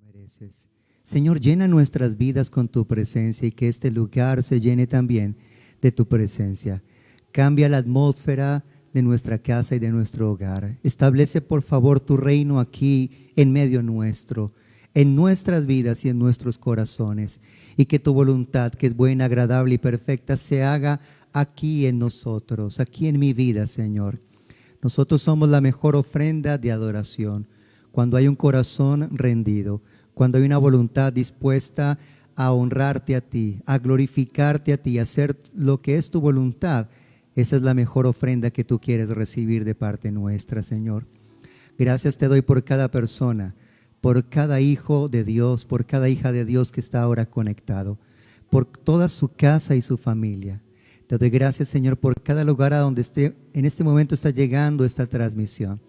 Mereces. Señor, llena nuestras vidas con tu presencia y que este lugar se llene también de tu presencia. Cambia la atmósfera de nuestra casa y de nuestro hogar. Establece, por favor, tu reino aquí en medio nuestro, en nuestras vidas y en nuestros corazones. Y que tu voluntad, que es buena, agradable y perfecta, se haga aquí en nosotros, aquí en mi vida, Señor. Nosotros somos la mejor ofrenda de adoración. Cuando hay un corazón rendido, cuando hay una voluntad dispuesta a honrarte a ti, a glorificarte a ti, a hacer lo que es tu voluntad, esa es la mejor ofrenda que tú quieres recibir de parte nuestra, Señor. Gracias te doy por cada persona, por cada hijo de Dios, por cada hija de Dios que está ahora conectado, por toda su casa y su familia. Te doy gracias, Señor, por cada lugar a donde en este momento está llegando esta transmisión.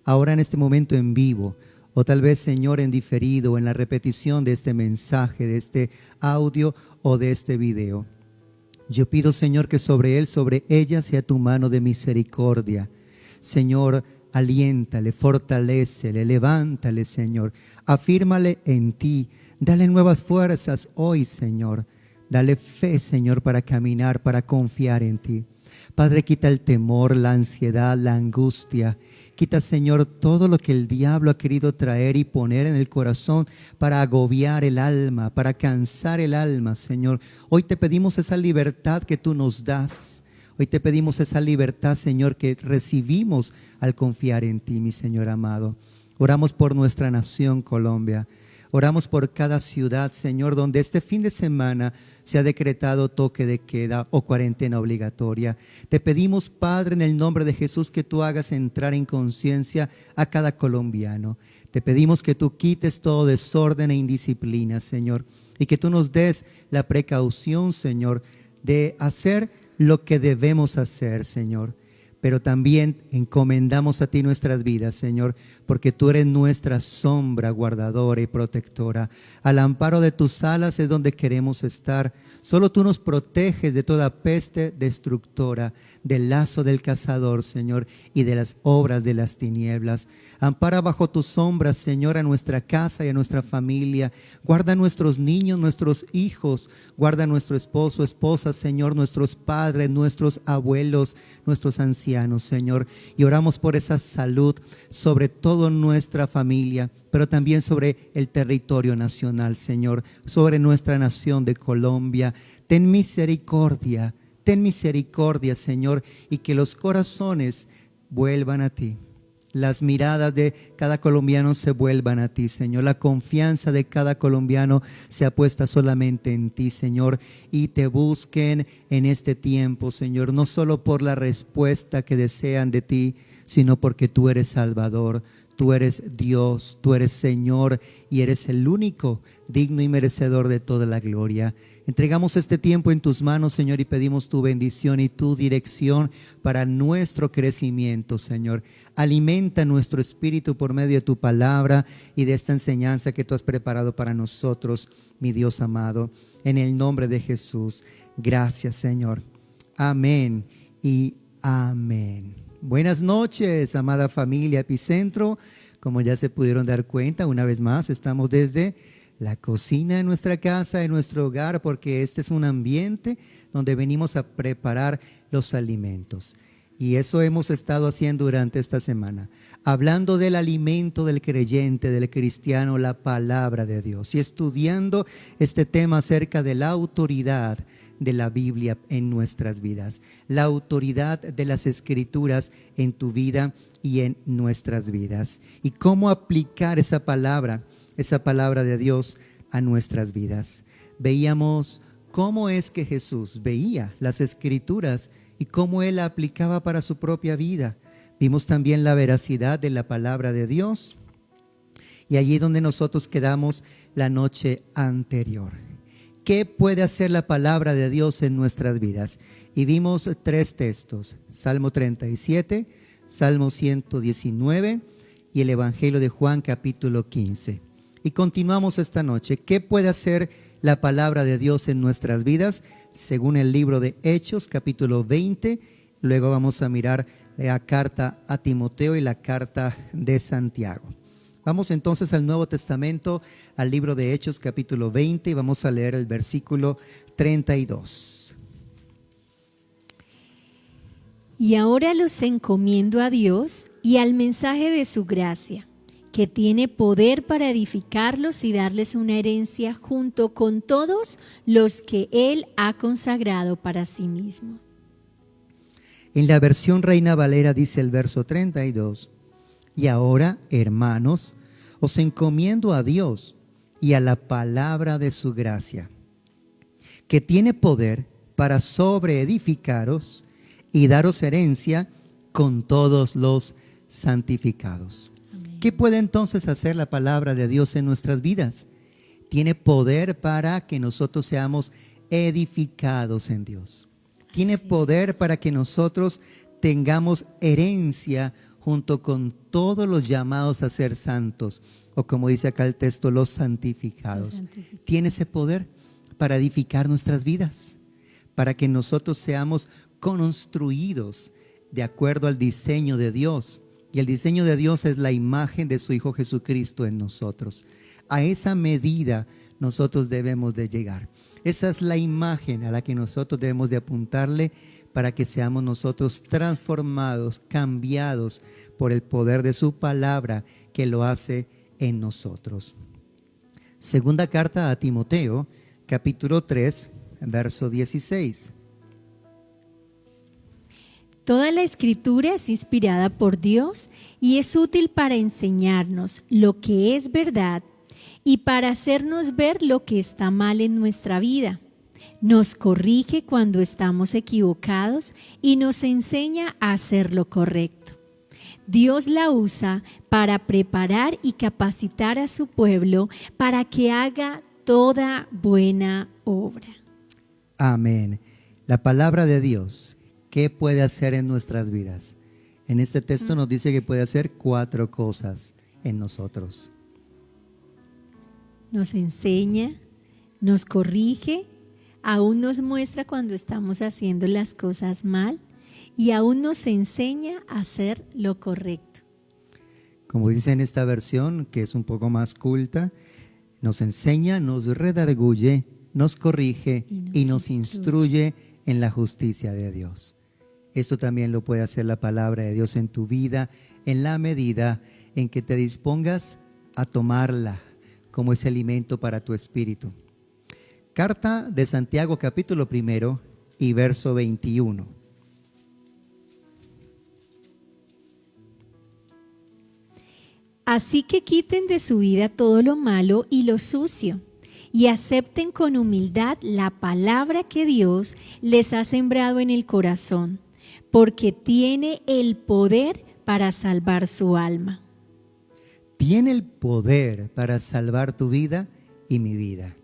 Ahora en este momento en vivo, o tal vez, Señor, en diferido, o en la repetición de este mensaje, de este audio o de este video. Yo pido, Señor, que sobre él, sobre ella sea tu mano de misericordia. Señor, aliéntale, fortalécele, levántale, Señor. Afírmale en ti. Dale nuevas fuerzas hoy, Señor. Dale fe, Señor, para caminar, para confiar en ti. Padre, quita el temor, la ansiedad, la angustia. Quita, Señor, todo lo que el diablo ha querido traer y poner en el corazón para agobiar el alma, para cansar el alma, Señor. Hoy te pedimos esa libertad que tú nos das. Hoy te pedimos esa libertad, Señor, que recibimos al confiar en ti, mi Señor amado. Oramos por nuestra nación, Colombia. Oramos por cada ciudad, Señor, donde este fin de semana se ha decretado toque de queda o cuarentena obligatoria. Te pedimos, Padre, en el nombre de Jesús, que tú hagas entrar en conciencia a cada colombiano. Te pedimos que tú quites todo desorden e indisciplina, Señor, y que tú nos des la precaución, Señor, de hacer lo que debemos hacer, Señor. Pero también encomendamos a ti nuestras vidas, Señor, porque tú eres nuestra sombra guardadora y protectora. Al amparo de tus alas es donde queremos estar. Solo tú nos proteges de toda peste destructora, del lazo del cazador, Señor, y de las obras de las tinieblas. Ampara bajo tus sombras, Señor, a nuestra casa y a nuestra familia. Guarda a nuestros niños, nuestros hijos. Guarda a nuestro esposo, esposa, Señor, nuestros padres, nuestros abuelos, nuestros ancianos, Señor, y oramos por esa salud sobre toda nuestra familia, pero también sobre el territorio nacional, Señor, sobre nuestra nación de Colombia. Ten misericordia, Señor, y que los corazones vuelvan a ti. Las miradas de cada colombiano se vuelvan a ti, Señor. La confianza de cada colombiano sea puesta solamente en ti, Señor. Y te busquen en este tiempo, Señor. No solo por la respuesta que desean de ti, sino porque tú eres Salvador. Tú eres Dios, tú eres Señor y eres el único digno y merecedor de toda la gloria. Entregamos este tiempo en tus manos, Señor, y pedimos tu bendición y tu dirección para nuestro crecimiento, Señor. Alimenta nuestro espíritu por medio de tu palabra y de esta enseñanza que tú has preparado para nosotros, mi Dios amado. En el nombre de Jesús, gracias, Señor. Amén y amén. Buenas noches, amada familia Epicentro. Como ya se pudieron dar cuenta, una vez más estamos desde la cocina de nuestra casa, de nuestro hogar, porque este es un ambiente donde venimos a preparar los alimentos. Y eso hemos estado haciendo durante esta semana, hablando del alimento del creyente, del cristiano, la palabra de Dios, y estudiando este tema acerca de la autoridad de la Biblia en nuestras vidas, la autoridad de las Escrituras en tu vida y en nuestras vidas, y cómo aplicar esa palabra de Dios a nuestras vidas. Veíamos cómo es que Jesús veía las Escrituras y cómo Él la aplicaba para su propia vida. Vimos también la veracidad de la palabra de Dios, y allí donde nosotros quedamos la noche anterior. ¿Qué puede hacer la palabra de Dios en nuestras vidas? Y vimos 3 textos: Salmo 37, Salmo 119 y el Evangelio de Juan capítulo 15. Y continuamos esta noche. ¿Qué puede hacer la palabra de Dios en nuestras vidas? Según el libro de Hechos capítulo 20. Luego vamos a mirar la carta a Timoteo y la carta de Santiago. Vamos entonces al Nuevo Testamento, al libro de Hechos capítulo 20, y vamos a leer el versículo 32. Y ahora los encomiendo a Dios y al mensaje de su gracia, que tiene poder para edificarlos y darles una herencia junto con todos los que Él ha consagrado para sí mismo. En la versión Reina Valera dice el verso 32: y ahora, hermanos, os encomiendo a Dios y a la palabra de su gracia, que tiene poder para sobreedificaros y daros herencia con todos los santificados. Amén. ¿Qué puede entonces hacer la palabra de Dios en nuestras vidas? Tiene poder para que nosotros seamos edificados en Dios. Tiene poder para que nosotros tengamos herencia junto con todos los llamados a ser santos, o como dice acá el texto, los santificados. Tiene ese poder para edificar nuestras vidas, para que nosotros seamos construidos de acuerdo al diseño de Dios. Y el diseño de Dios es la imagen de su Hijo Jesucristo en nosotros. A esa medida nosotros debemos de llegar. Esa es la imagen a la que nosotros debemos de apuntarle, para que seamos nosotros transformados, cambiados por el poder de su palabra que lo hace en nosotros. Segunda carta a Timoteo, capítulo 3, verso 16. Toda la Escritura es inspirada por Dios y es útil para enseñarnos lo que es verdad y para hacernos ver lo que está mal en nuestra vida. Nos corrige cuando estamos equivocados y nos enseña a hacer lo correcto. Dios la usa para preparar y capacitar a su pueblo para que haga toda buena obra. Amén. La palabra de Dios, ¿qué puede hacer en nuestras vidas? En este texto nos dice que puede hacer 4 cosas en nosotros. Nos enseña, nos corrige, aún nos muestra cuando estamos haciendo las cosas mal y aún nos enseña a hacer lo correcto. Como dice en esta versión, que es un poco más culta, nos enseña, nos redarguye, nos corrige y nos instruye en la justicia de Dios. Esto también lo puede hacer la palabra de Dios en tu vida, en la medida en que te dispongas a tomarla como ese alimento para tu espíritu. Carta de Santiago capítulo 1 y verso 21. Así que quiten de su vida todo lo malo y lo sucio, y acepten con humildad la palabra que Dios les ha sembrado en el corazón, porque tiene el poder para salvar su alma. Tiene el poder para salvar tu vida y mi vida.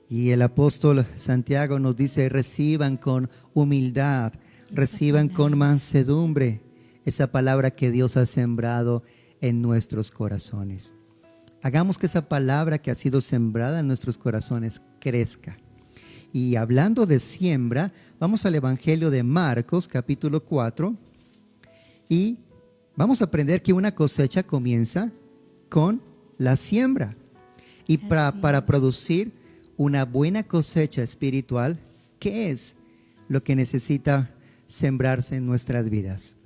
Y el apóstol Santiago nos dice: reciban con humildad, reciban con mansedumbre esa palabra que Dios ha sembrado en nuestros corazones. Hagamos que esa palabra que ha sido sembrada en nuestros corazones crezca. Y hablando de siembra, vamos al Evangelio de Marcos, capítulo 4, y vamos a aprender que una cosecha comienza con la siembra. Y para producir una buena cosecha espiritual, ¿qué es lo que necesita sembrarse en nuestras vidas.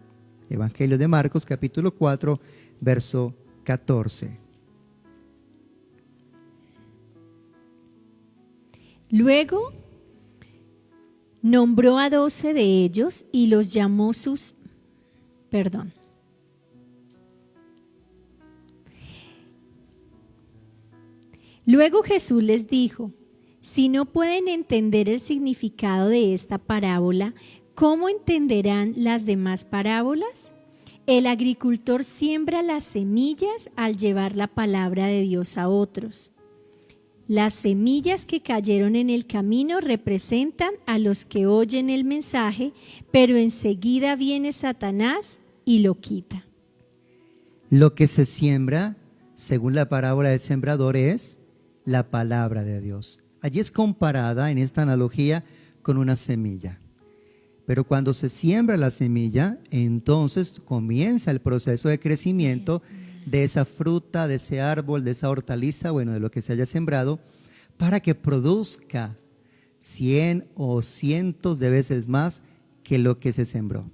Evangelio de Marcos, capítulo 4, verso 14. Luego nombró a 12 de ellos y los llamó Luego Jesús les dijo: si no pueden entender el significado de esta parábola, ¿cómo entenderán las demás parábolas? El agricultor siembra las semillas al llevar la palabra de Dios a otros. Las semillas que cayeron en el camino representan a los que oyen el mensaje, pero enseguida viene Satanás y lo quita. Lo que se siembra, según la parábola del sembrador, es la palabra de Dios. Allí es comparada en esta analogía con una semilla. Pero cuando se siembra la semilla, entonces comienza el proceso de crecimiento de esa fruta, de ese árbol, de esa hortaliza, bueno, de lo que se haya sembrado, para que produzca 100 o cientos de veces más que lo que se sembró.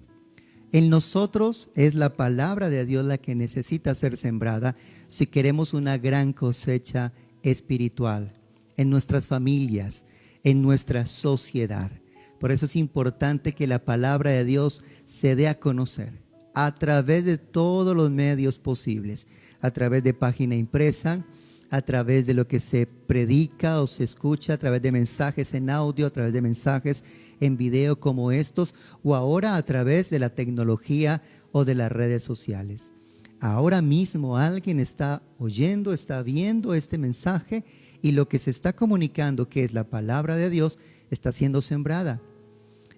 En nosotros es la palabra de Dios la que necesita ser sembrada si queremos una gran cosecha espiritual en nuestras familias, en nuestra sociedad. Por eso es importante que la palabra de Dios se dé a conocer a través de todos los medios posibles, a través de página impresa, a través de lo que se predica o se escucha, a través de mensajes en audio, a través de mensajes en video como estos, o ahora a través de la tecnología o de las redes sociales. Ahora mismo alguien está oyendo, está viendo este mensaje y lo que se está comunicando, que es la palabra de Dios, está siendo sembrada.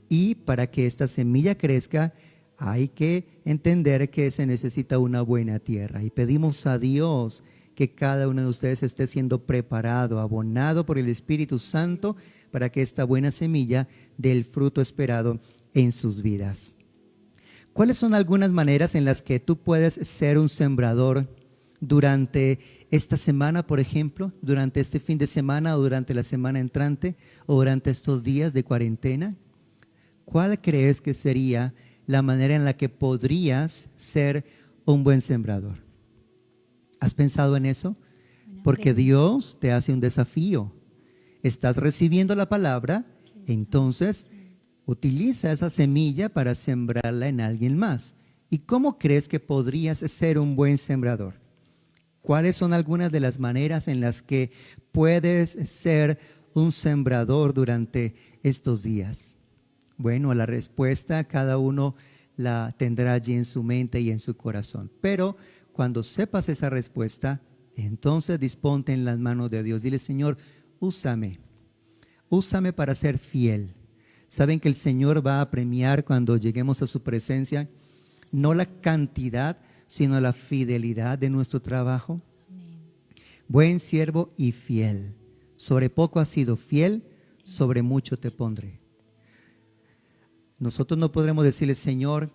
Y para que esta semilla crezca, hay que entender que se necesita una buena tierra. Y pedimos a Dios que cada uno de ustedes esté siendo preparado, abonado por el Espíritu Santo para que esta buena semilla dé el fruto esperado en sus vidas. ¿Cuáles son algunas maneras en las que tú puedes ser un sembrador durante esta semana, por ejemplo, durante este fin de semana o durante la semana entrante o durante estos días de cuarentena? ¿Cuál crees que sería la manera en la que podrías ser un buen sembrador? ¿Has pensado en eso? Porque Dios te hace un desafío. Estás recibiendo la palabra, entonces utiliza esa semilla para sembrarla en alguien más. ¿Y cómo crees que podrías ser un buen sembrador? ¿Cuáles son algunas de las maneras en las que puedes ser un sembrador durante estos días? Bueno, la respuesta cada uno la tendrá allí en su mente y en su corazón. Pero cuando sepas esa respuesta, entonces disponte en las manos de Dios. Dile: Señor, úsame para ser fiel. ¿Saben que el Señor va a premiar cuando lleguemos a su presencia? No la cantidad, sino la fidelidad de nuestro trabajo. Buen siervo y fiel. Sobre poco has sido fiel, sobre mucho te pondré. Nosotros no podremos decirle: Señor,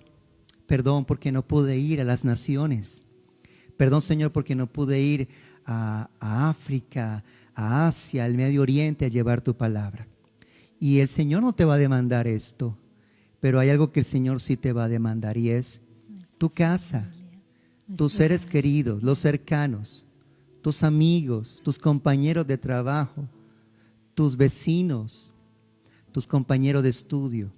perdón porque no pude ir a las naciones. Perdón, Señor, porque no pude ir a África, a Asia, al Medio Oriente a llevar tu palabra. Y el Señor no te va a demandar esto, pero hay algo que el Señor sí te va a demandar, y es tu casa, tus seres queridos, los cercanos, tus amigos, tus compañeros de trabajo, tus vecinos, tus compañeros de estudio.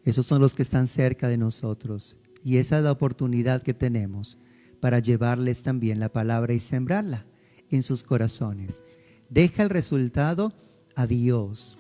Esos son los que están cerca de nosotros, y esa es la oportunidad que tenemos para llevarles también la palabra y sembrarla en sus corazones. Deja el resultado a Dios,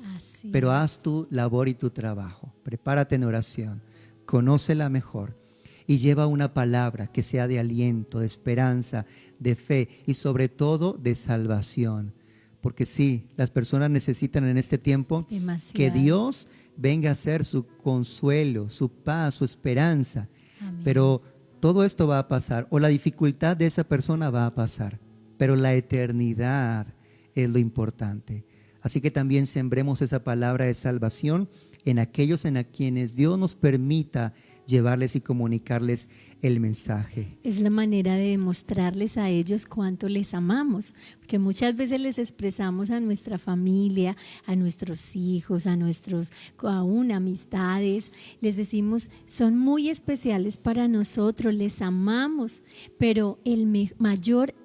pero haz tu labor y tu trabajo. Prepárate en oración, conócela mejor y lleva una palabra que sea de aliento, de esperanza, de fe y sobre todo de salvación. Porque sí, las personas necesitan en este tiempo que Dios venga a ser su consuelo, su paz, su esperanza. Amén. Pero todo esto va a pasar, o la dificultad de esa persona va a pasar, pero la eternidad es lo importante. Así que también sembremos esa palabra de salvación en aquellos en a quienes Dios nos permita llevarles y comunicarles el mensaje. Es la manera de demostrarles a ellos cuánto les amamos, que muchas veces les expresamos a nuestra familia, a nuestros hijos, aún amistades, les decimos, son muy especiales para nosotros, les amamos, pero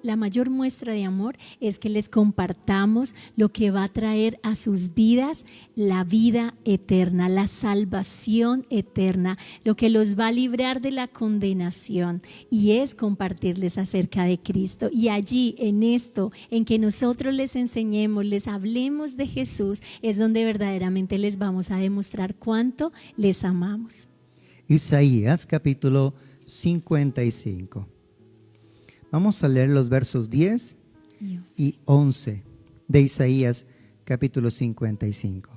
la mayor muestra de amor es que les compartamos lo que va a traer a sus vidas la vida eterna, la salvación eterna, lo que los va a librar de la condenación, y es compartirles acerca de Cristo. Y allí, en esto, en que nosotros les enseñemos, les hablemos de Jesús, es donde verdaderamente les vamos a demostrar cuánto les amamos. Isaías capítulo 55. Vamos a leer los versos 10 y 11 de Isaías capítulo 55.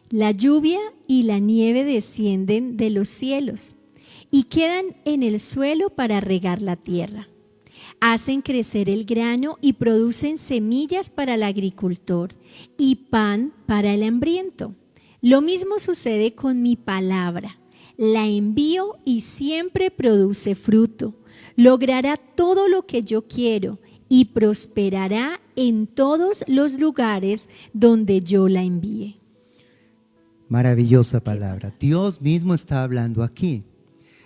La lluvia y la nieve descienden de los cielos y quedan en el suelo para regar la tierra. Hacen crecer el grano y producen semillas para el agricultor y pan para el hambriento. Lo mismo sucede con mi palabra. La envío y siempre produce fruto. Logrará todo lo que yo quiero y prosperará en todos los lugares donde yo la envíe. Maravillosa palabra. Dios mismo está hablando aquí.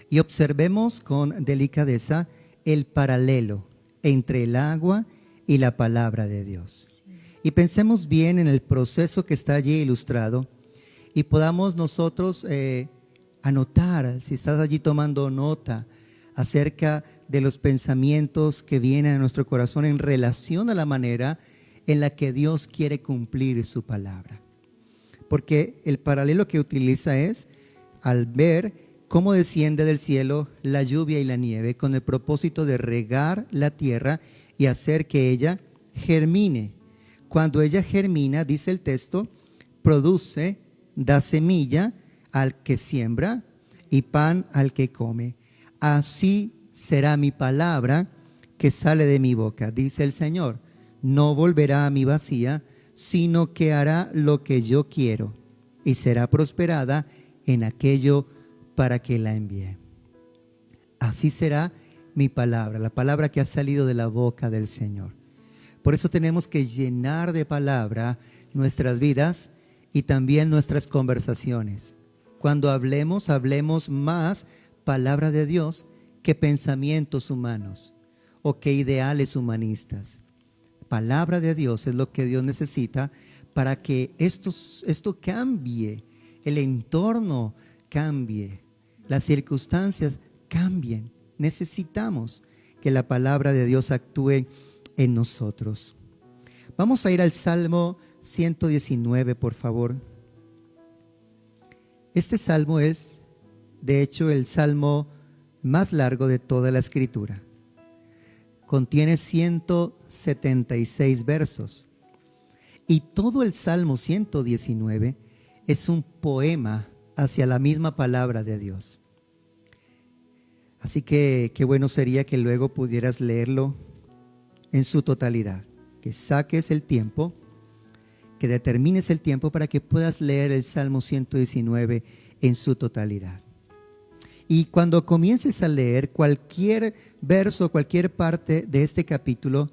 Y observemos con delicadeza el paralelo entre el agua y la palabra de Dios. Y pensemos bien en el proceso que está allí ilustrado y podamos nosotros anotar, si estás allí tomando nota, acerca de los pensamientos que vienen a nuestro corazón en relación a la manera en la que Dios quiere cumplir su palabra. Porque el paralelo que utiliza es al ver cómo desciende del cielo la lluvia y la nieve con el propósito de regar la tierra y hacer que ella germine. Cuando ella germina, dice el texto, produce, da semilla al que siembra y pan al que come. Así será mi palabra que sale de mi boca, dice el Señor. No volverá a mí vacía, sino que hará lo que yo quiero y será prosperada en aquello para que la envíe. Así será mi palabra, la palabra que ha salido de la boca del Señor. Por eso tenemos que llenar de palabra nuestras vidas y también nuestras conversaciones. Cuando hablemos más palabra de Dios que pensamientos humanos o que ideales humanistas. Palabra de Dios es lo que Dios necesita para que esto cambie, el entorno cambie, las circunstancias cambien. Necesitamos que la palabra de Dios actúe en nosotros. Vamos a ir al Salmo 119, por favor. Este salmo es, de hecho, el salmo más largo de toda la Escritura. Contiene 176 versos. Y todo el Salmo 119 es un poema hacia la misma palabra de Dios. Así que qué bueno sería que luego pudieras leerlo en su totalidad. Que saques el tiempo, que determines el tiempo para que puedas leer el Salmo 119 en su totalidad. Y cuando comiences a leer cualquier verso, cualquier parte de este capítulo,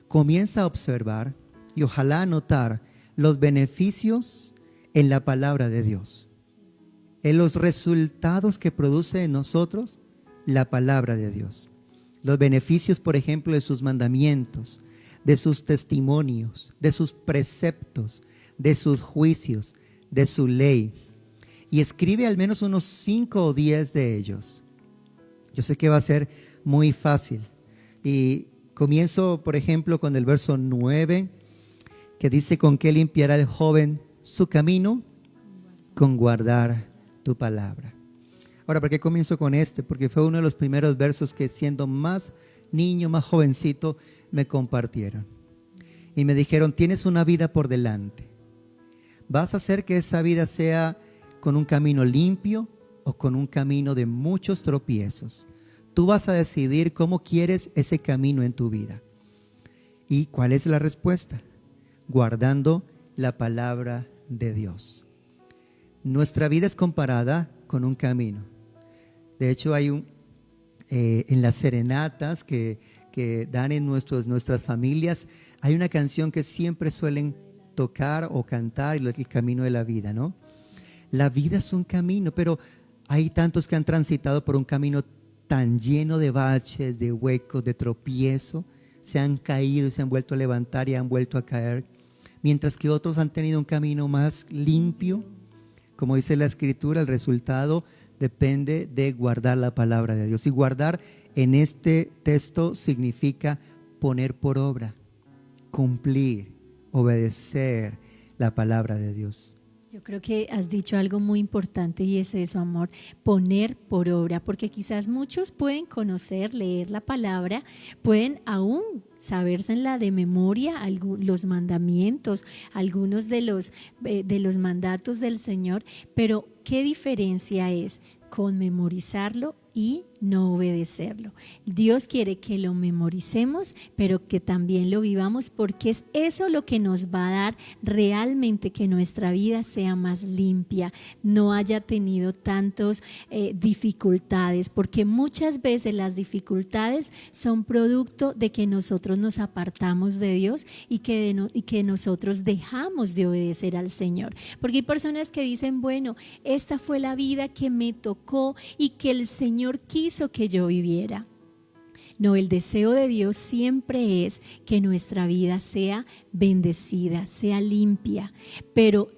comienza a observar y ojalá anotar los beneficios en la palabra de Dios, en los resultados que produce en nosotros la palabra de Dios. Los beneficios, por ejemplo, de sus mandamientos, de sus testimonios, de sus preceptos, de sus juicios, de su ley. Y escribe al menos unos 5 o 10 de ellos. Yo sé que va a ser muy fácil. Y comienzo, por ejemplo, con el verso 9, que dice: ¿con qué limpiará el joven su camino? Con guardar tu palabra. Ahora, ¿por qué comienzo con este? Porque fue uno de los primeros versos que, siendo más niño, más jovencito, me compartieron. Y me dijeron: tienes una vida por delante. Vas a hacer que esa vida sea con un camino limpio o con un camino de muchos tropiezos. Tú vas a decidir cómo quieres ese camino en tu vida. ¿Y cuál es la respuesta? Guardando la palabra de Dios. Nuestra vida es comparada con un camino. De hecho, hay en las serenatas que que dan en nuestras familias, hay una canción que siempre suelen tocar o cantar, el camino de la vida, ¿no? La vida es un camino, pero hay tantos que han transitado por un camino tan lleno de baches, de huecos, de tropiezo, se han caído y se han vuelto a levantar y han vuelto a caer, mientras que otros han tenido un camino más limpio. Como dice la Escritura, el resultado depende de guardar la palabra de Dios. Y guardar en este texto significa poner por obra, cumplir, obedecer la palabra de Dios. Yo creo que has dicho algo muy importante y es eso, amor, poner por obra, porque quizás muchos pueden conocer, leer la palabra, pueden aún saberse en la de memoria los mandamientos, algunos de los mandatos del Señor, pero ¿qué diferencia es con memorizarlo y no obedecerlo? Dios quiere que lo memoricemos, pero que también lo vivamos, porque es eso lo que nos va a dar realmente que nuestra vida sea más limpia, no haya tenido tantas dificultades, porque muchas veces las dificultades son producto de que nosotros nos apartamos de Dios y que nosotros dejamos de obedecer al Señor, porque hay personas que dicen, bueno, esta fue la vida que me tocó y que el Señor quiso que yo viviera. No, el deseo de Dios siempre es que nuestra vida sea bendecida, sea limpia, pero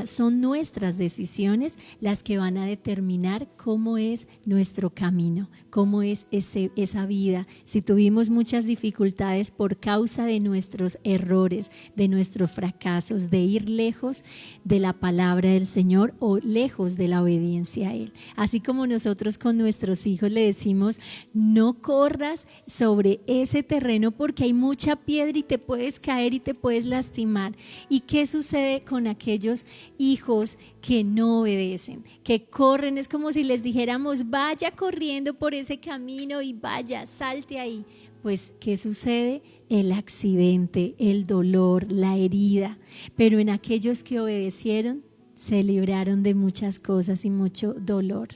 son nuestras decisiones las que van a determinar cómo es nuestro camino, cómo es esa vida. Si tuvimos muchas dificultades por causa de nuestros errores, de nuestros fracasos, de ir lejos de la palabra del Señor o lejos de la obediencia a Él. Así como nosotros con nuestros hijos le decimos, no corras sobre ese terreno porque hay mucha piedra y te puedes caer y te puedes lastimar. ¿Y qué sucede con aquellos hijos que no obedecen, que corren? Es como si les dijéramos, vaya corriendo por ese camino y vaya, salte ahí. Pues, ¿qué sucede? El accidente, el dolor, la herida. Pero en aquellos que obedecieron, se libraron de muchas cosas y mucho dolor.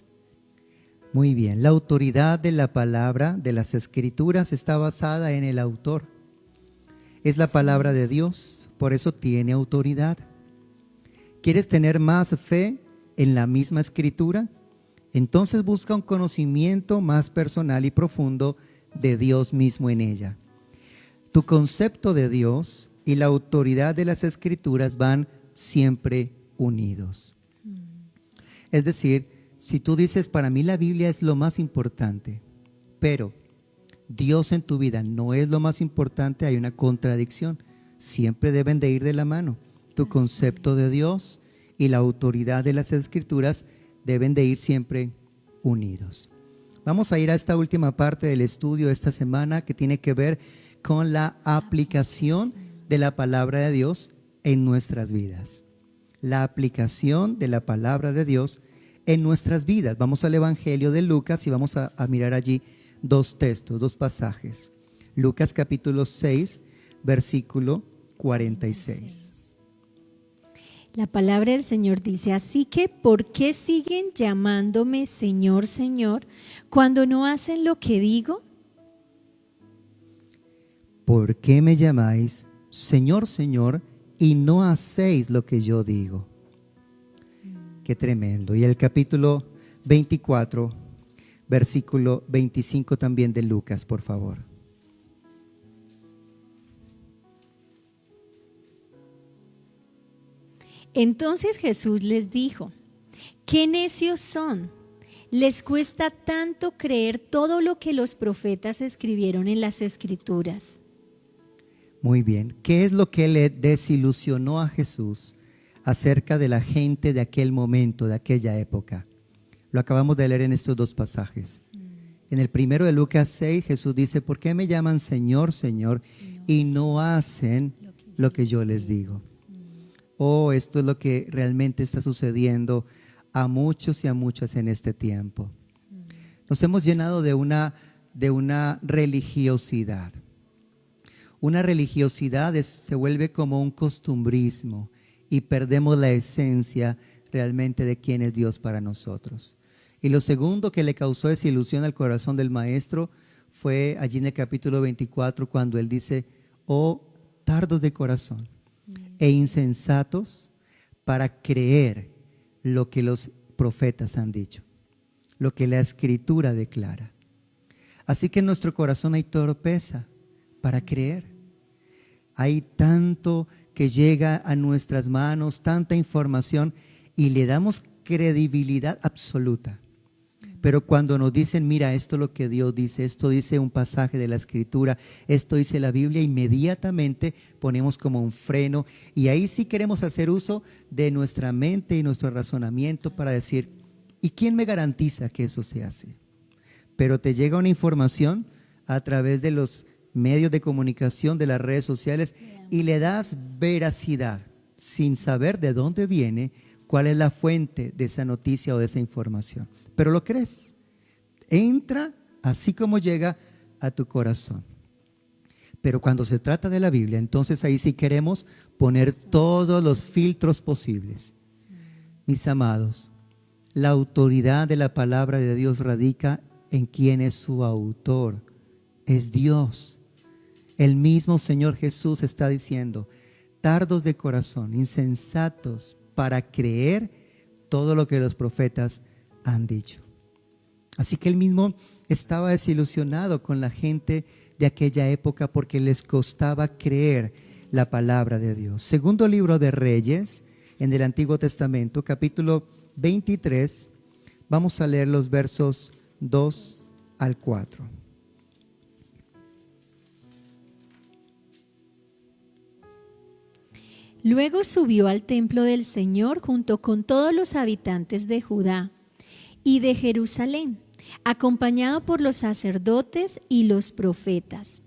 Muy bien, la autoridad de la palabra, de las Escrituras, está basada en el autor. Es la palabra de Dios, por eso tiene autoridad. ¿Quieres tener más fe en la misma Escritura? Entonces busca un conocimiento más personal y profundo de Dios mismo en ella. Tu concepto de Dios y la autoridad de las Escrituras van siempre unidos. Es decir, si tú dices, para mí la Biblia es lo más importante, pero Dios en tu vida no es lo más importante, hay una contradicción. Siempre deben de ir de la mano. Tu concepto de Dios y la autoridad de las Escrituras deben de ir siempre unidos. Vamos a ir a esta última parte del estudio de esta semana que tiene que ver con la aplicación de la palabra de Dios en nuestras vidas. La aplicación de la palabra de Dios en nuestras vidas. Vamos al Evangelio de Lucas y vamos a mirar allí dos textos, dos pasajes. Lucas capítulo 6, versículo 46. La palabra del Señor dice, así que ¿por qué siguen llamándome Señor, Señor, cuando no hacen lo que digo? ¿Por qué me llamáis Señor, Señor, y no hacéis lo que yo digo? Qué tremendo. Y el capítulo 24, versículo 25 también de Lucas, por favor. Entonces Jesús les dijo, ¿qué necios son? ¿Les cuesta tanto creer todo lo que los profetas escribieron en las Escrituras? Muy bien. ¿Qué es lo que le desilusionó a Jesús acerca de la gente de aquel momento, de aquella época? Lo acabamos de leer en estos dos pasajes. En el primero de Lucas 6, Jesús dice, ¿por qué me llaman Señor, Señor, y no hacen lo que yo les digo? Oh, esto es lo que realmente está sucediendo a muchos y a muchas en este tiempo. Nos hemos llenado de una religiosidad. Una religiosidad se vuelve como un costumbrismo y perdemos la esencia realmente de quién es Dios para nosotros. Y lo segundo que le causó desilusión al corazón del maestro fue allí en el capítulo 24 cuando él dice: oh tardos de corazón e insensatos para creer lo que los profetas han dicho, lo que la Escritura declara. Así que en nuestro corazón hay torpeza para creer. Hay tanto que llega a nuestras manos, tanta información, y le damos credibilidad absoluta. Pero cuando nos dicen: mira, esto es lo que Dios dice, esto dice un pasaje de la Escritura, esto dice la Biblia, inmediatamente ponemos como un freno, y ahí sí queremos hacer uso de nuestra mente y nuestro razonamiento para decir: ¿y quién me garantiza que eso se hace? Pero te llega una información a través de los medios de comunicación, de las redes sociales, y le das veracidad sin saber de dónde viene, cuál es la fuente de esa noticia o de esa información. Pero lo crees, entra así como llega a tu corazón. Pero cuando se trata de la Biblia, entonces ahí sí queremos poner todos los filtros posibles. Mis amados, la autoridad de la palabra de Dios radica en quién es su autor. Es Dios. El mismo Señor Jesús está diciendo: tardos de corazón, insensatos para creer todo lo que los profetas han dicho. Así que él mismo estaba desilusionado con la gente de aquella época porque les costaba creer la palabra de Dios. Segundo libro de Reyes, en el Antiguo Testamento, capítulo 23, vamos a leer los versos 2 al 4. Luego subió al templo del Señor junto con todos los habitantes de Judá y de Jerusalén, acompañado por los sacerdotes y los profetas.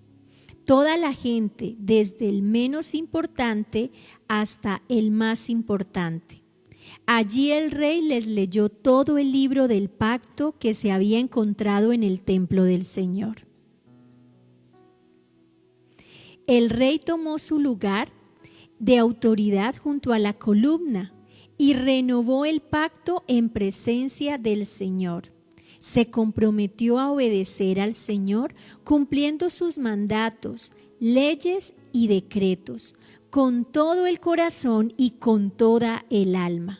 Toda la gente, desde el menos importante hasta el más importante. Allí el rey les leyó todo el libro del pacto que se había encontrado en el templo del Señor. El rey tomó su lugar de autoridad junto a la columna y renovó el pacto en presencia del Señor. Se comprometió a obedecer al Señor cumpliendo sus mandatos, leyes y decretos con todo el corazón y con toda el alma.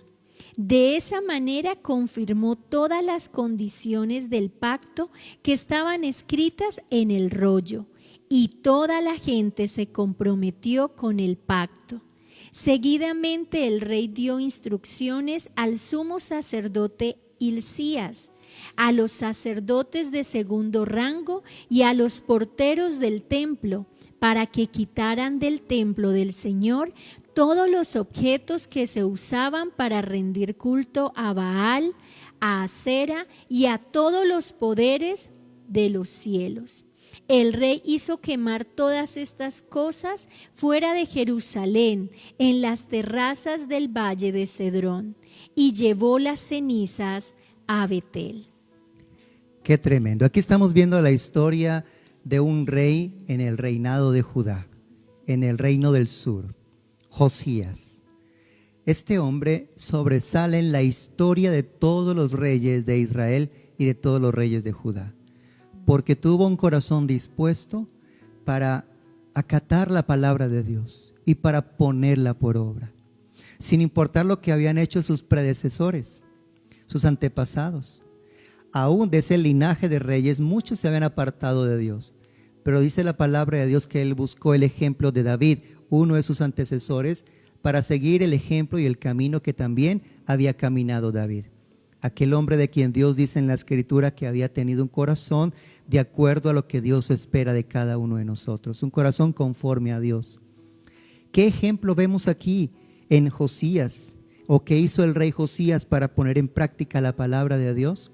De esa manera confirmó todas las condiciones del pacto que estaban escritas en el rollo, y toda la gente se comprometió con el pacto. Seguidamente el rey dio instrucciones al sumo sacerdote Hilcías, a los sacerdotes de segundo rango y a los porteros del templo, para que quitaran del templo del Señor todos los objetos que se usaban para rendir culto a Baal, a Asera y a todos los poderes de los cielos. El rey hizo quemar todas estas cosas fuera de Jerusalén, en las terrazas del valle de Cedrón, y llevó las cenizas a Betel. Qué tremendo. Aquí estamos viendo la historia de un rey en el reinado de Judá, en el reino del sur, Josías. Este hombre sobresale en la historia de todos los reyes de Israel y de todos los reyes de Judá, porque tuvo un corazón dispuesto para acatar la palabra de Dios y para ponerla por obra, sin importar lo que habían hecho sus predecesores, sus antepasados. Aún de ese linaje de reyes, muchos se habían apartado de Dios, pero dice la palabra de Dios que él buscó el ejemplo de David, uno de sus antecesores, para seguir el ejemplo y el camino que también había caminado David. Aquel hombre de quien Dios dice en la Escritura que había tenido un corazón de acuerdo a lo que Dios espera de cada uno de nosotros, un corazón conforme a Dios. ¿Qué ejemplo vemos aquí en Josías? ¿O qué hizo el rey Josías para poner en práctica la palabra de Dios?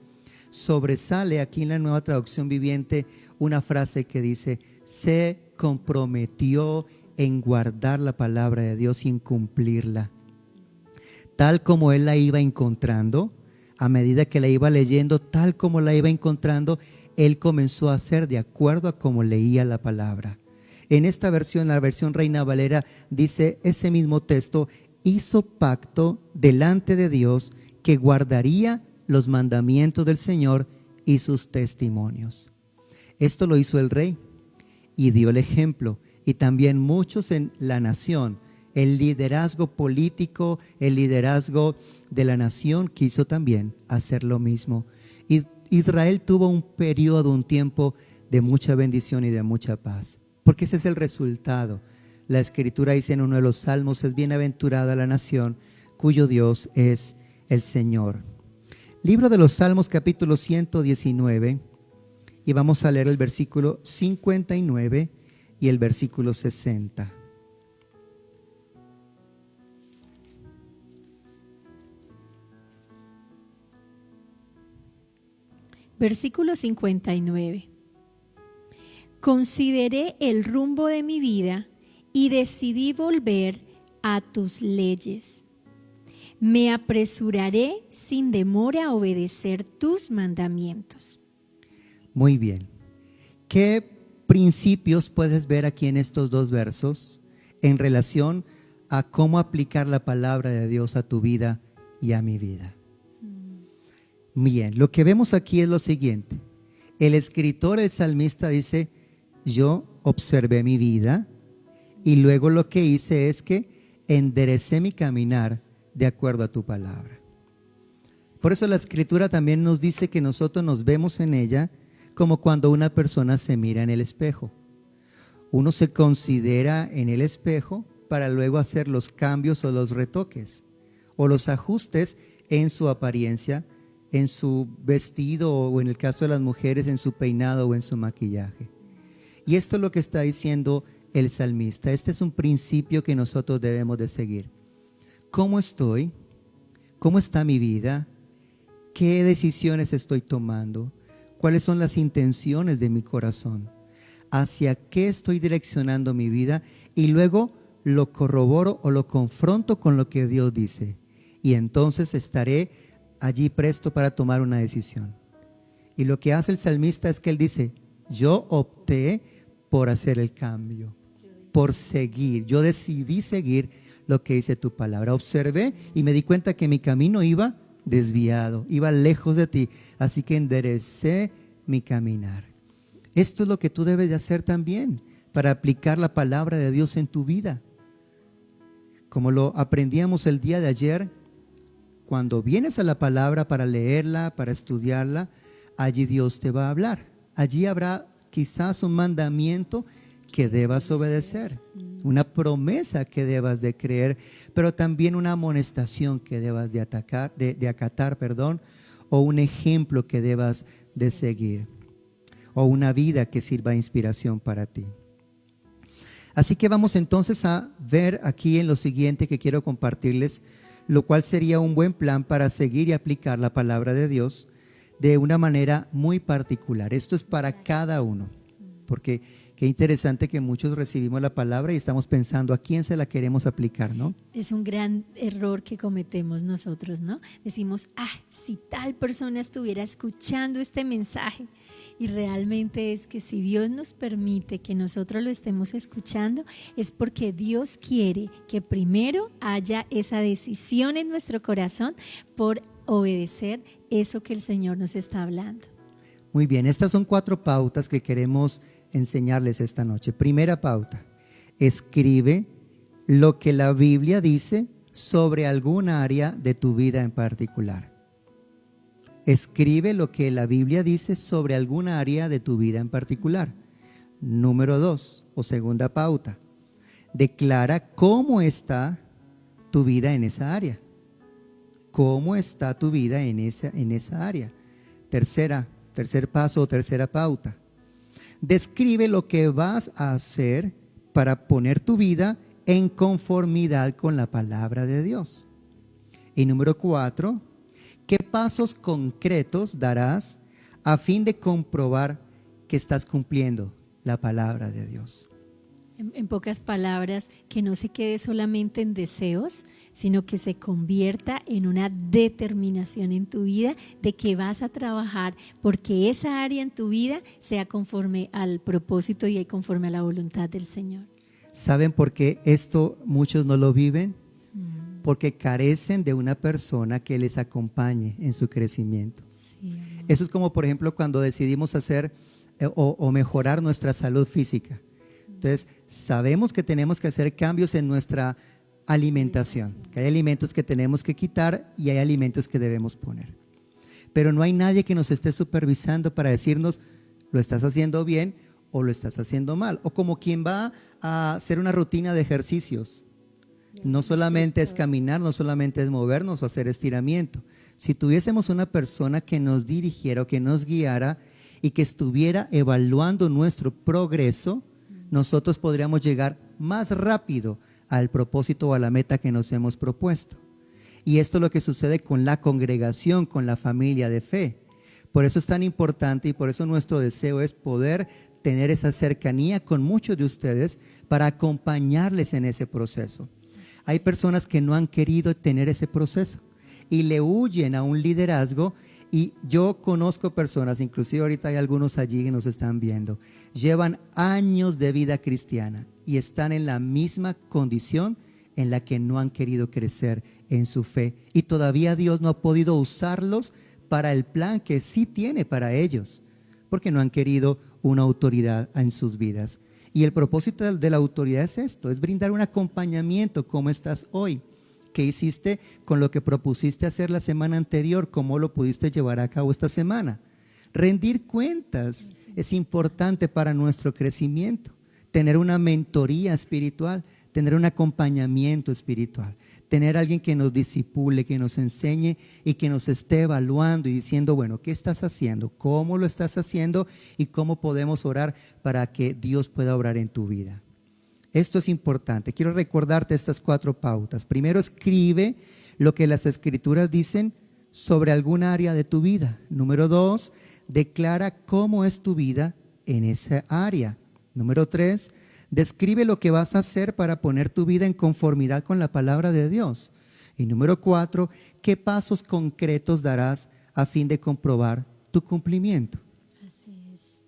Sobresale aquí en la Nueva Traducción Viviente una frase que dice: se comprometió en guardar la palabra de Dios y en cumplirla. Tal como él la iba encontrando, a medida que la iba leyendo, tal como la iba encontrando, él comenzó a hacer de acuerdo a cómo leía la palabra. En esta versión, la versión Reina Valera, dice ese mismo texto: hizo pacto delante de Dios que guardaría los mandamientos del Señor y sus testimonios. Esto lo hizo el rey y dio el ejemplo, y también muchos en la nación. El liderazgo político, el liderazgo de la nación quiso también hacer lo mismo. Y Israel tuvo un periodo, un tiempo de mucha bendición y de mucha paz, porque ese es el resultado. La Escritura dice en uno de los salmos: es bienaventurada la nación cuyo Dios es el Señor. Libro de los Salmos, capítulo 119, y vamos a leer el versículo 59 y el versículo 60. Versículo 59. Consideré el rumbo de mi vida y decidí volver a tus leyes. Me apresuraré sin demora a obedecer tus mandamientos. Muy bien. ¿Qué principios puedes ver aquí en estos dos versos en relación a cómo aplicar la palabra de Dios a tu vida y a mi vida? Bien, lo que vemos aquí es lo siguiente. El escritor, el salmista dice: yo observé mi vida y luego lo que hice es que enderecé mi caminar de acuerdo a tu palabra. Por eso la Escritura también nos dice que nosotros nos vemos en ella como cuando una persona se mira en el espejo. Uno se considera en el espejo para luego hacer los cambios o los retoques o los ajustes en su apariencia, en su vestido, o en el caso de las mujeres, en su peinado o en su maquillaje. Y esto es lo que está diciendo el salmista. Este es un principio que nosotros debemos de seguir. ¿Cómo estoy? ¿Cómo está mi vida? ¿Qué decisiones estoy tomando? ¿Cuáles son las intenciones de mi corazón? ¿Hacia qué estoy direccionando mi vida? Y luego lo corroboro o lo confronto con lo que Dios dice. Y entonces estaré allí presto para tomar una decisión. Y lo que hace el salmista es que él dice: yo opté por hacer el cambio, por seguir. Yo decidí seguir lo que dice tu palabra. Observé y me di cuenta que mi camino iba desviado, iba lejos de ti, así que enderecé mi caminar. Esto es lo que tú debes de hacer también para aplicar la palabra de Dios en tu vida. Como lo aprendíamos el día de ayer, cuando vienes a la palabra para leerla, para estudiarla, allí Dios te va a hablar. Allí habrá quizás un mandamiento que debas obedecer, una promesa que debas de creer, pero también una amonestación que debas de acatar, o un ejemplo que debas de seguir, o una vida que sirva de inspiración para ti. Así que vamos entonces a ver aquí en lo siguiente que quiero compartirles, lo cual sería un buen plan para seguir y aplicar la palabra de Dios de una manera muy particular. Esto es para cada uno, porque qué interesante que muchos recibimos la palabra y estamos pensando a quién se la queremos aplicar, ¿no? Es un gran error que cometemos nosotros, ¿no? Decimos: si tal persona estuviera escuchando este mensaje. Y realmente es que si Dios nos permite que nosotros lo estemos escuchando, es porque Dios quiere que primero haya esa decisión en nuestro corazón por obedecer eso que el Señor nos está hablando. Muy bien, estas son 4 pautas que queremos enseñarles esta noche. Primera pauta: escribe lo que la Biblia dice sobre alguna área de tu vida en particular. Escribe lo que la Biblia dice sobre alguna área de tu vida en particular. Número 2, o segunda pauta: declara cómo está tu vida en esa área. ¿Cómo está tu vida en esa área? Tercer paso o tercera pauta: describe lo que vas a hacer para poner tu vida en conformidad con la palabra de Dios. Y número 4, ¿qué pasos concretos darás a fin de comprobar que estás cumpliendo la palabra de Dios? En pocas palabras, que no se quede solamente en deseos, sino que se convierta en una determinación en tu vida de que vas a trabajar porque esa área en tu vida sea conforme al propósito y conforme a la voluntad del Señor. ¿Saben por qué esto muchos no lo viven? Porque carecen de una persona que les acompañe en su crecimiento. Sí. Eso es como, por ejemplo, cuando decidimos hacer o mejorar nuestra salud física. Entonces, sabemos que tenemos que hacer cambios en nuestra alimentación, que hay alimentos que tenemos que quitar y hay alimentos que debemos poner. Pero no hay nadie que nos esté supervisando para decirnos, lo estás haciendo bien o lo estás haciendo mal. O como quien va a hacer una rutina de ejercicios. No solamente es caminar, no solamente es movernos o hacer estiramiento. Si tuviésemos una persona que nos dirigiera o que nos guiara y que estuviera evaluando nuestro progreso, nosotros podríamos llegar más rápido al propósito o a la meta que nos hemos propuesto. Y esto es lo que sucede con la congregación, con la familia de fe. Por eso es tan importante y por eso nuestro deseo es poder tener esa cercanía con muchos de ustedes para acompañarles en ese proceso. Hay personas que no han querido tener ese proceso y le huyen a un liderazgo. Y yo conozco personas, inclusive ahorita hay algunos allí que nos están viendo, llevan años de vida cristiana y están en la misma condición en la que no han querido crecer en su fe. Y todavía Dios no ha podido usarlos para el plan que sí tiene para ellos, porque no han querido una autoridad en sus vidas. Y el propósito de la autoridad es esto, es brindar un acompañamiento. ¿Cómo estás hoy? ¿Qué hiciste con lo que propusiste hacer la semana anterior? ¿Cómo lo pudiste llevar a cabo esta semana? Rendir cuentas es importante para nuestro crecimiento. Tener una mentoría espiritual, tener un acompañamiento espiritual, tener alguien que nos disipule, que nos enseñe y que nos esté evaluando y diciendo, bueno, ¿qué estás haciendo? ¿Cómo lo estás haciendo? ¿Y cómo podemos orar para que Dios pueda obrar en tu vida? Esto es importante. Quiero recordarte estas 4 pautas. Primero, escribe lo que las Escrituras dicen sobre algún área de tu vida. Número 2, declara cómo es tu vida en esa área. Número 3, describe lo que vas a hacer para poner tu vida en conformidad con la palabra de Dios. Y número 4, ¿qué pasos concretos darás a fin de comprobar tu cumplimiento? Así es.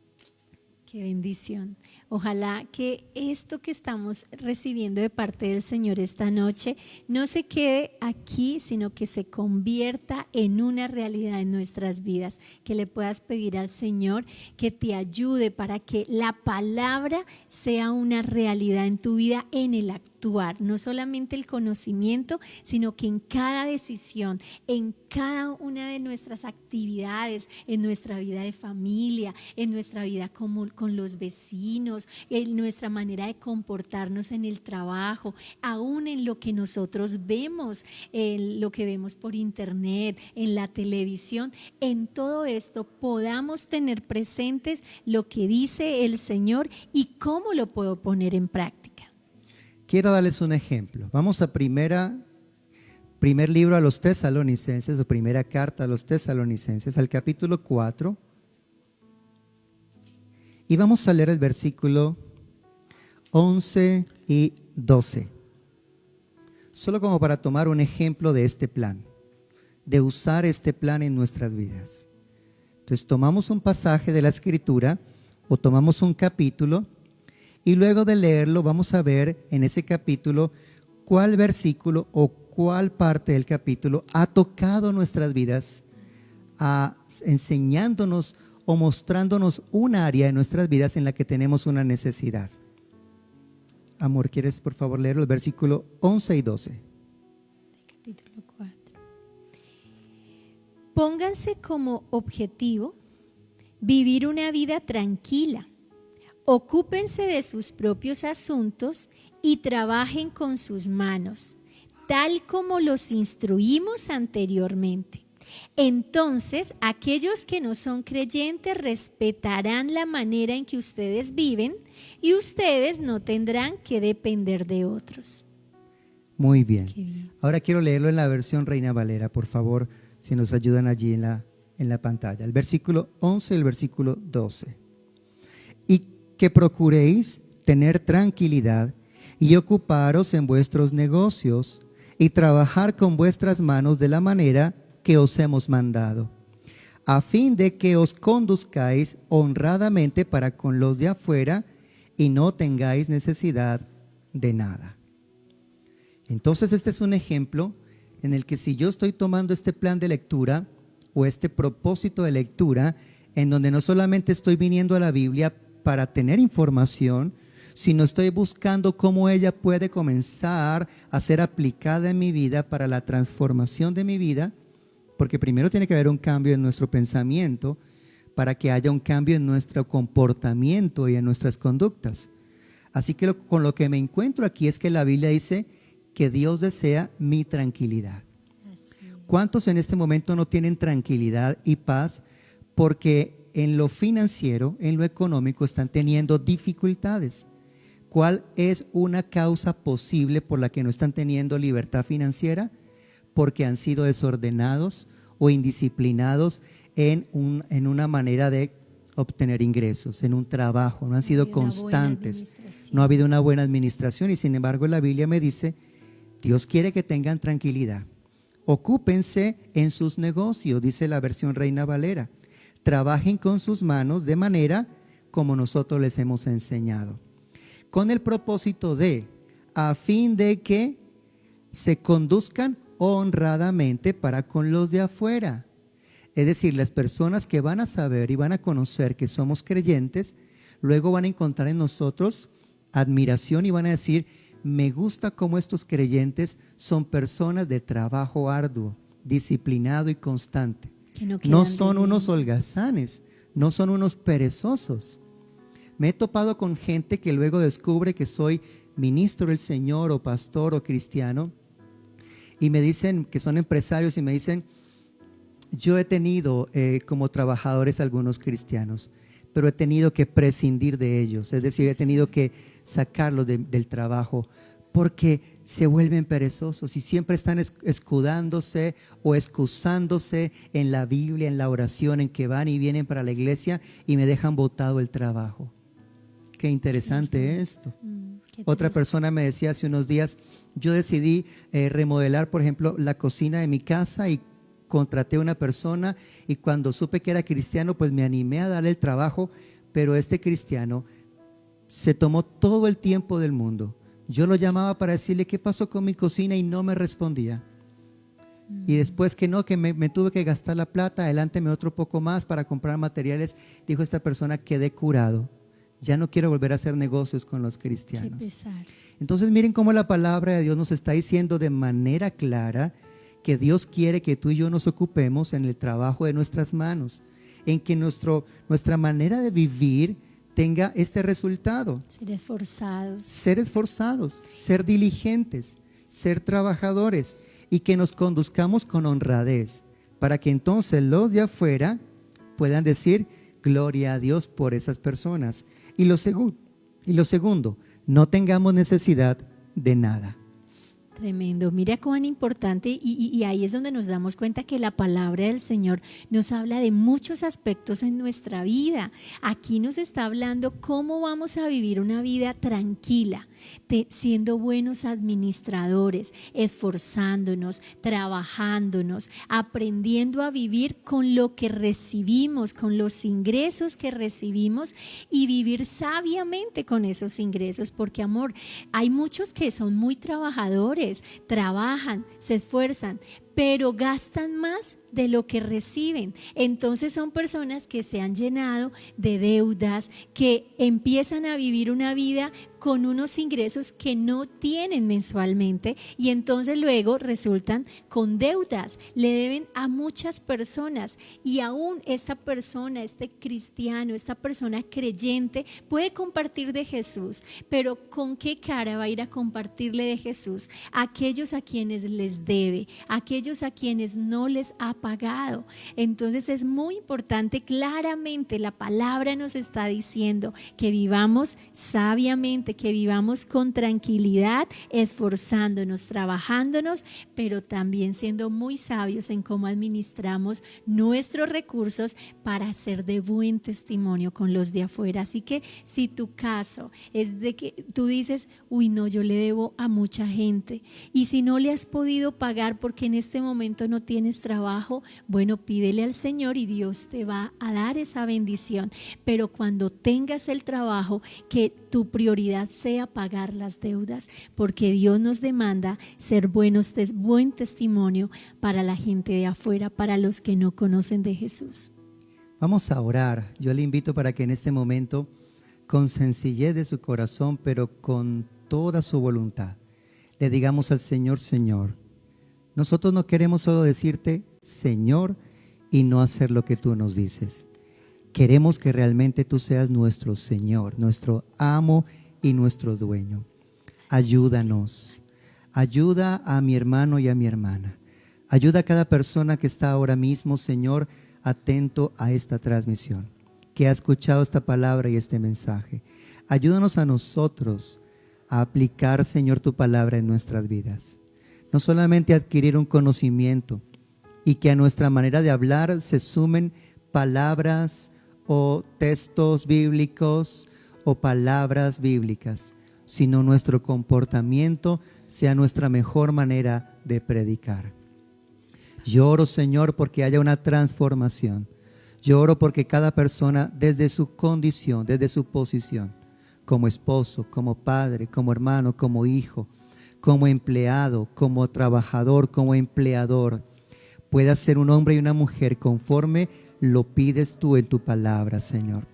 Qué bendición. Ojalá que esto que estamos recibiendo de parte del Señor esta noche no se quede aquí, sino que se convierta en una realidad en nuestras vidas. Que le puedas pedir al Señor que te ayude para que la palabra sea una realidad en tu vida, en el actuar. No solamente el conocimiento, sino que en cada decisión, en cada una de nuestras actividades, en nuestra vida de familia, en nuestra vida con los vecinos, en nuestra manera de comportarnos en el trabajo, aún en lo que nosotros vemos, en lo que vemos por internet, en la televisión, en todo esto podamos tener presentes lo que dice el Señor y cómo lo puedo poner en práctica. Quiero darles un ejemplo. Vamos a primer libro a los Tesalonicenses, o primera carta a los Tesalonicenses, al capítulo 4. Y vamos a leer el versículo 11 y 12. Solo como para tomar un ejemplo de este plan, de usar este plan en nuestras vidas. Entonces tomamos un pasaje de la Escritura o tomamos un capítulo y luego de leerlo vamos a ver en ese capítulo cuál versículo o cuál parte del capítulo ha tocado nuestras vidas, enseñándonos o mostrándonos un área de nuestras vidas en la que tenemos una necesidad. Amor, ¿quieres por favor leer el versículo 11 y 12? Capítulo 4. Pónganse como objetivo vivir una vida tranquila, ocúpense de sus propios asuntos y trabajen con sus manos, tal como los instruimos anteriormente. Entonces, aquellos que no son creyentes respetarán la manera en que ustedes viven y ustedes no tendrán que depender de otros. Muy bien. Qué bien. Ahora quiero leerlo en la versión Reina Valera, por favor, si nos ayudan allí en la pantalla. El versículo 11 y el versículo 12. Y que procuréis tener tranquilidad y ocuparos en vuestros negocios y trabajar con vuestras manos de la manera que os hemos mandado, a fin de que os conduzcáis honradamente para con los de afuera y no tengáis necesidad de nada. Entonces este es un ejemplo en el que si yo estoy tomando este plan de lectura o este propósito de lectura en donde no solamente estoy viniendo a la Biblia para tener información, sino estoy buscando cómo ella puede comenzar a ser aplicada en mi vida para la transformación de mi vida, porque primero tiene que haber un cambio en nuestro pensamiento para que haya un cambio en nuestro comportamiento y en nuestras conductas. Así que con lo que me encuentro aquí es que la Biblia dice que Dios desea mi tranquilidad. ¿Cuántos en este momento no tienen tranquilidad y paz porque en lo financiero, en lo económico están teniendo dificultades? ¿Cuál es una causa posible por la que no están teniendo libertad financiera? Porque han sido desordenados o indisciplinados en una manera de obtener ingresos, en un trabajo, no han sido constantes, no ha habido una buena administración y sin embargo la Biblia me dice, Dios quiere que tengan tranquilidad. Ocúpense en sus negocios, dice la versión Reina Valera. Trabajen con sus manos de manera como nosotros les hemos enseñado. Con el propósito a fin de que se conduzcan honradamente para con los de afuera. Es decir, las personas que van a saber y van a conocer que somos creyentes, luego van a encontrar en nosotros admiración y van a decir, me gusta cómo estos creyentes son personas de trabajo arduo, disciplinado y constante. No son unos holgazanes, no son unos perezosos. Me he topado con gente que luego descubre que soy ministro del Señor o pastor o cristiano y me dicen que son empresarios y me dicen, yo he tenido como trabajadores algunos cristianos, pero he tenido que prescindir de ellos, es decir, he tenido que sacarlos del trabajo porque se vuelven perezosos y siempre están escudándose o excusándose en la Biblia, en la oración, en que van y vienen para la iglesia y me dejan botado el trabajo. Qué interesante esto. Otra persona me decía hace unos días, yo decidí remodelar, por ejemplo, la cocina de mi casa y contraté a una persona y cuando supe que era cristiano, pues me animé a darle el trabajo, pero este cristiano se tomó todo el tiempo del mundo. Yo lo llamaba para decirle qué pasó con mi cocina y no me respondía. Y después que me tuve que gastar la plata, adelánteme otro poco más para comprar materiales, dijo esta persona, quedé curado. Ya no quiero volver a hacer negocios con los cristianos. Qué pesar. Entonces miren cómo la palabra de Dios nos está diciendo de manera clara que Dios quiere que tú y yo nos ocupemos en el trabajo de nuestras manos, en que nuestra manera de vivir tenga este resultado. Ser esforzados, ser diligentes, ser trabajadores y que nos conduzcamos con honradez para que entonces los de afuera puedan decir gloria a Dios por esas personas. Y lo segundo, no tengamos necesidad de nada. Tremendo, mira cuán importante y ahí es donde nos damos cuenta que la palabra del Señor nos habla de muchos aspectos en nuestra vida. Aquí nos está hablando cómo vamos a vivir una vida tranquila, siendo buenos administradores, esforzándonos, trabajándonos, aprendiendo a vivir con lo que recibimos, con los ingresos que recibimos y vivir sabiamente con esos ingresos, porque amor, hay muchos que son muy trabajadores, trabajan, se esfuerzan, pero gastan más de lo que reciben. Entonces son personas que se han llenado de deudas, que empiezan a vivir una vida con unos ingresos que no tienen mensualmente y entonces luego resultan con deudas, le deben a muchas personas y aún esta persona, este cristiano, esta persona creyente puede compartir de Jesús, pero ¿con qué cara va a ir a compartirle de Jesús? Aquellos a quienes les debe, aquellos a quienes no les ha pagado. Entonces es muy importante, claramente la palabra nos está diciendo que vivamos sabiamente, que vivamos con tranquilidad, esforzándonos, trabajándonos, pero también siendo muy sabios en cómo administramos nuestros recursos para ser de buen testimonio con los de afuera. Así que si tu caso es de que tú dices, uy no, yo le debo a mucha gente y si no le has podido pagar porque en este momento no tienes trabajo, bueno, pídele al Señor y Dios te va a dar esa bendición, pero cuando tengas el trabajo, que tu prioridad sea pagar las deudas, porque Dios nos demanda ser buen testimonio para la gente de afuera, para los que no conocen de Jesús. Vamos a orar. Yo le invito para que en este momento, con sencillez de su corazón, pero con toda su voluntad, le digamos al Señor, Señor, nosotros no queremos solo decirte Señor y no hacer lo que tú nos dices. Queremos que realmente tú seas nuestro Señor, nuestro amo y nuestro dueño. Ayúdanos. Ayuda a mi hermano y a mi hermana. Ayuda a cada persona que está ahora mismo, Señor, atento a esta transmisión, que ha escuchado esta palabra y este mensaje. Ayúdanos a nosotros a aplicar, Señor, tu palabra en nuestras vidas. No solamente adquirir un conocimiento y que a nuestra manera de hablar se sumen palabras o textos bíblicos o palabras bíblicas, sino nuestro comportamiento sea nuestra mejor manera de predicar. Yo oro, Señor, porque haya una transformación. Yo oro porque cada persona, desde su condición, desde su posición, como esposo, como padre, como hermano, como hijo, como empleado, como trabajador, como empleador, pueda ser un hombre y una mujer conforme lo pides tú en tu palabra, Señor.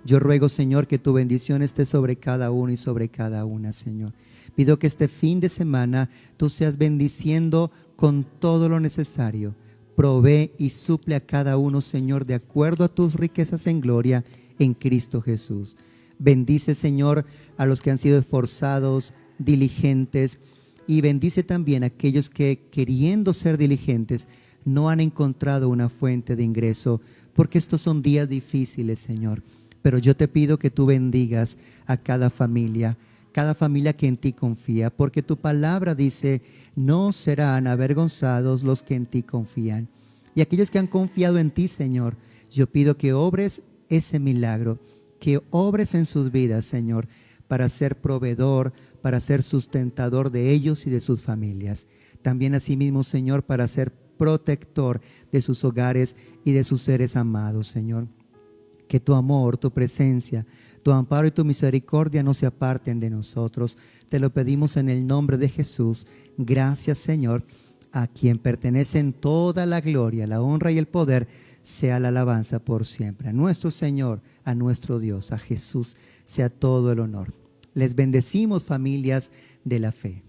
Yo ruego, Señor, que tu bendición esté sobre cada uno y sobre cada una, Señor. Pido que este fin de semana tú seas bendiciendo con todo lo necesario. Provee y suple a cada uno, Señor, de acuerdo a tus riquezas en gloria en Cristo Jesús. Bendice, Señor, a los que han sido esforzados, diligentes, y bendice también a aquellos que, queriendo ser diligentes, no han encontrado una fuente de ingreso, porque estos son días difíciles, Señor. Pero yo te pido que tú bendigas a cada familia que en ti confía, porque tu palabra dice, no serán avergonzados los que en ti confían. Y aquellos que han confiado en ti, Señor, yo pido que obres ese milagro, que obres en sus vidas, Señor, para ser proveedor, para ser sustentador de ellos y de sus familias. También asimismo, Señor, para ser protector de sus hogares y de sus seres amados, Señor. Que tu amor, tu presencia, tu amparo y tu misericordia no se aparten de nosotros. Te lo pedimos en el nombre de Jesús. Gracias, Señor, a quien pertenecen toda la gloria, la honra y el poder, sea la alabanza por siempre. A nuestro Señor, a nuestro Dios, a Jesús, sea todo el honor. Les bendecimos, familias de la fe.